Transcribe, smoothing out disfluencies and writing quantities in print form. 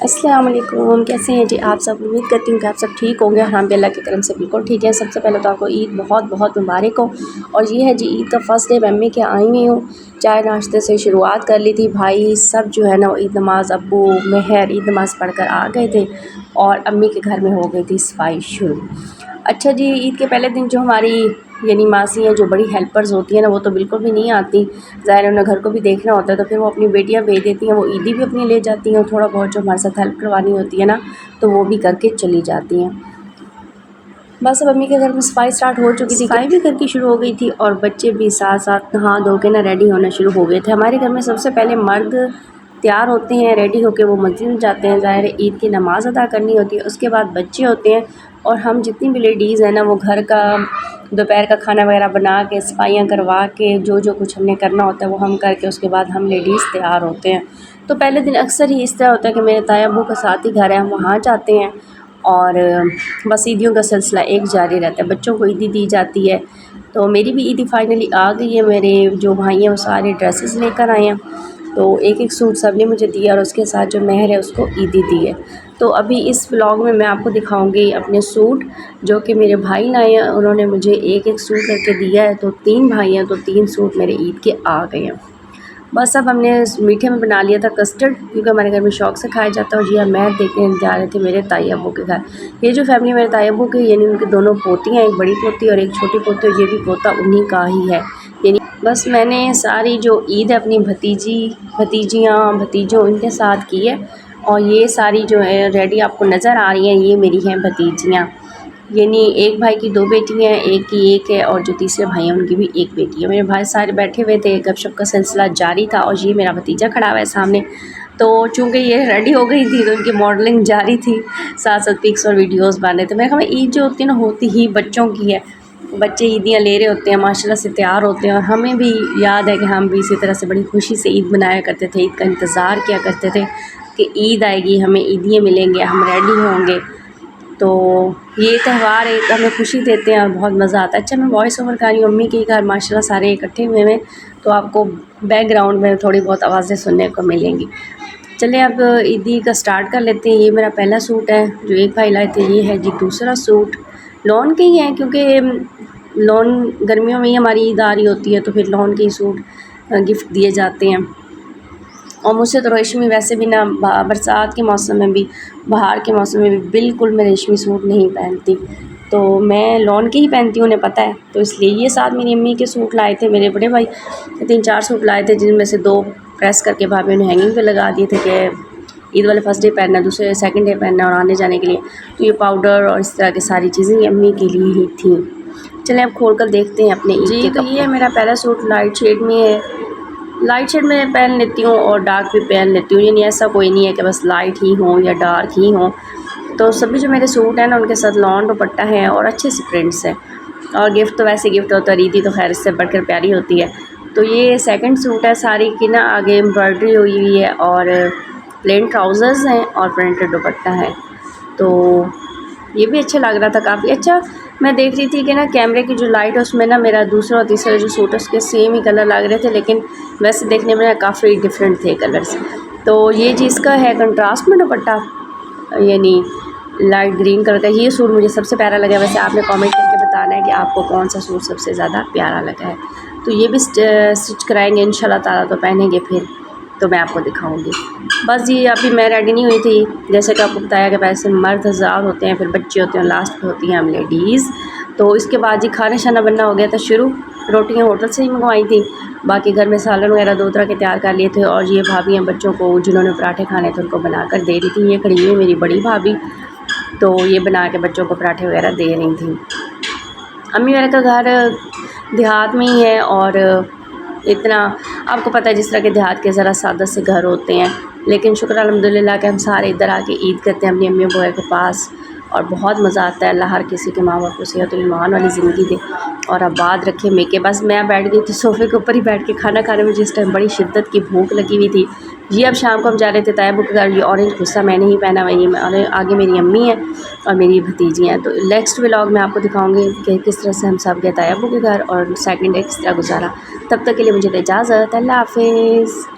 अस्सलाम वालेकुम, कैसे हैं जी आप सब। उम्मीद करती हूँ कि आप सब ठीक होंगे। हम भी अल्लाह के करम से बिल्कुल ठीक है। सबसे पहले तो आपको ईद बहुत बहुत मुबारक हो। और ये है जी ईद का फ़र्स्ट डे। मम्मी के आई हुई हूँ, चाय नाश्ते से शुरुआत कर ली थी। भाई सब जो है ना वो ईद नमाज़, अब्बू मेहर ईद नमाज़ पढ़ कर आ गए थे और अम्मी के घर में हो गई थी सफाई शुरू। अच्छा जी, ईद के पहले दिन जो हमारी यानी मासी हैं, जो बड़ी हेल्पर्स होती हैं ना, वो तो बिल्कुल भी नहीं आती। ज़ाहिर है उन्हें घर को भी देखना होता है, तो फिर वो अपनी बेटियां भेज देती हैं। वो ईदी भी अपनी ले जाती हैं और थोड़ा बहुत जो हमारे साथ हेल्प करवानी होती है ना, तो वो भी करके चली जाती हैं। बस अब अम्मी के घर में सफाई स्टार्ट हो चुकी थी, सफाई भी घर की शुरू हो गई थी और बच्चे भी साथ साथ नहा धो के ना रेडी होना शुरू हो गए थे। हमारे घर में सबसे पहले मर्द तैयार होते हैं, रेडी होकर वो मस्जिद में जाते हैं, ज़ाहिर है ईद की नमाज़ अदा करनी होती है। उसके बाद बच्चे होते हैं और हम जितनी भी लेडीज़ हैं ना, वो घर का दोपहर का खाना वगैरह बना के, सफाइयाँ करवा के, जो जो कुछ हमने करना होता है वो हम करके उसके बाद हम लेडीज़ तैयार होते हैं। तो पहले दिन अक्सर ही इस तरह होता है कि मेरे ताया अब्बू का साथ ही घर है, हम वहाँ जाते हैं और बस ईदियों का सिलसिला एक जारी रहता है। बच्चों को ईदी दी जाती है, तो मेरी भी ईदी फाइनली आ गई है। मेरे जो भाई हैं वो सारे ड्रेसेस लेकर आए हैं, तो एक एक सूट सब ने मुझे दिया और उसके साथ जो मेहर है उसको ईदी दी है। तो अभी इस व्लॉग में मैं आपको दिखाऊंगी अपने सूट जो कि मेरे भाई लाए हैं। उन्होंने मुझे एक एक सूट करके दिया है, तो 3 भाई हैं, तो 3 सूट मेरे ईद के आ गए हैं। बस अब हमने मीठे में बना लिया था कस्टर्ड, क्योंकि हमारे घर में शौक से खाया जाता है। और जी हम महर देखने जा रहे थे मेरे ताई अब्बू के घर। ये जो फैमिली मेरे ताई अब्बू की, यानी उनकी दोनों पोतियाँ, एक बड़ी पोती और एक छोटी पोती, और ये भी पोता उन्हीं का ही है। यानी बस मैंने सारी जो ईद है अपनी भतीजियाँ भतीजों इनके साथ की है। और ये सारी जो है रेडी आपको नज़र आ रही हैं, ये मेरी हैं भतीजियाँ। यानी एक भाई की 2 बेटी हैं, एक की 1 है, और जो तीसरे भाई हैं उनकी भी 1 बेटी है। मेरे भाई सारे बैठे हुए थे, गपशप का सिलसिला जारी था। और ये मेरा भतीजा खड़ा हुआ है सामने। तो चूँकि ये रेडी हो गई थी तो उनकी मॉडलिंग जारी थी, साथ साथ पिक्स और वीडियोज़ बन रहे थे। मेरे ख्याल में ईद जो होती है ना, होती ही बच्चों की है। बच्चे ईदियाँ ले रहे होते हैं, माशाल्लाह से तैयार होते हैं। और हमें भी याद है कि हम भी इसी तरह से बड़ी खुशी से ईद मनाया करते थे, ईद का इंतज़ार किया करते थे कि ईद आएगी, हमें ईदियाँ मिलेंगे, हम रेडी होंगे। तो ये त्यौहार एक हमें खुशी देते हैं और बहुत मज़ा आता है। अच्छा, मैं वॉइस ओवर कर रही हूँ, अम्मी के घर माशाल्लाह सारे इकट्ठे हुए हैं, तो आपको बैकग्राउंड में थोड़ी बहुत आवाज़ें सुनने को मिलेंगी। चलिए अब ईदी का स्टार्ट कर लेते हैं। ये मेरा पहला सूट है जो एक भाई लाए थे, ये है जी दूसरा सूट। लॉन के ही हैं, क्योंकि लॉन गर्मियों में ही हमारी ईद आ रही होती है, तो फिर लॉन के ही सूट गिफ्ट दिए जाते हैं। और मुझसे तो रेशमी वैसे भी ना बरसात के मौसम में भी, बाहर के मौसम में भी बिल्कुल मैं रेशमी सूट नहीं पहनती, तो मैं लॉन के ही पहनती हूँ, उन्हें पता है। तो इसलिए ये साथ मेरी अम्मी के सूट लाए थे, मेरे बड़े भाई 3-4 सूट लाए थे, जिनमें से 2 प्रेस करके भाभी ने हैंगिंग पे लगा दिए थे कि ईद वाले फ़र्स्ट डे पहनना, दूसरे सेकंड डे पहनना और आने जाने के लिए। तो ये पाउडर और इस तरह की सारी चीज़ें ये अम्मी के लिए ही थी। चलें अब खोल कर देखते हैं अपने ईद के कपड़े। ये मेरा पहला सूट लाइट शेड में है। लाइट शेड में पहन लेती हूँ और डार्क भी पहन लेती हूँ, यानी ऐसा कोई नहीं है कि बस लाइट ही हो या डार्क ही हो। तो सभी जो मेरे सूट हैं ना, उनके साथ लॉन दुपट्टा है और अच्छे से प्रिंट्स हैं। और गिफ्ट तो वैसे गिफ्ट होता है, ईदी तो खैर इससे बढ़कर प्यारी होती है। तो ये सेकंड सूट है, साड़ी की ना आगे एम्ब्रॉयडरी हुई हुई है और प्लेन ट्राउज़र्स हैं और प्रिंटेड दुपट्टा है। तो ये भी अच्छा लग रहा था काफ़ी। अच्छा, मैं देख रही थी कि ना कैमरे की जो लाइट है उसमें ना मेरा दूसरा और तीसरा जो सूट है उसके सेम ही कलर लग रहे थे, लेकिन वैसे देखने में ना काफ़ी डिफरेंट थे कलर्स। तो ये जिसका है कंट्रास्ट में दुपट्टा, यानी लाइट ग्रीन कलर का, ये सूट मुझे सबसे प्यारा लगा। वैसे आपने कमेंट करके बताना है कि आपको कौन सा सूट सबसे ज़्यादा प्यारा लगा है। तो ये भी स्टिच कराएँगे इंशाल्लाह ताला, तो पहनेंगे फिर तो मैं आपको दिखाऊंगी। बस जी अभी मैं रेडी नहीं हुई थी, जैसे कि आपको बताया कि वैसे मर्द हज़ार होते हैं, फिर बच्चे होते हैं, लास्ट पे होती हैं हम लेडीज़। तो इसके बाद जी खाना शाना बनना हो गया था शुरू। रोटियां होटल से ही मंगवाई थी, बाकी घर में सालन वगैरह 2 तरह के तैयार कर लिए थे। और ये भाभियाँ बच्चों को जिन्होंने पराठे खाने थे उनको बना कर दे रही थी। ये खड़ी हुई मेरी बड़ी भाभी, तो ये बना के बच्चों को पराठे वगैरह दे रही थी। अम्मी मेरे का घर देहात में ही है और इतना आपको पता है जिस तरह के देहात के ज़रा सादा से घर होते हैं, लेकिन शुक्र अल्हम्दुलिल्लाह कि हम सारे इधर आके ईद करते हैं अपनी अम्मी बुआ के पास और बहुत मज़ा आता है। अल्लाह हर किसी के माँ बाप को सेहत और ईमान वाली ज़िंदगी दे और आबाद रखे। मेके बस मैं बैठ गई थी सोफ़े के ऊपर ही बैठ के खाना खाने में, जिस टाइम बड़ी शिद्दत की भूख लगी हुई थी। ये अब शाम को हम जा रहे थे ताया के घर। ये ऑरेंज गुस्सा मैंने ही पहना हुआ, ये आगे मेरी अम्मी है और मेरी भतीजी हैं। तो नेक्स्ट व्लॉग में आपको दिखाऊंगी कि किस तरह से हम सब गए ताया के घर और सेकंड डे किस तरह गुजारा। तब तक के लिए मुझे इजाज़त, अल्लाह हाफ़िज़।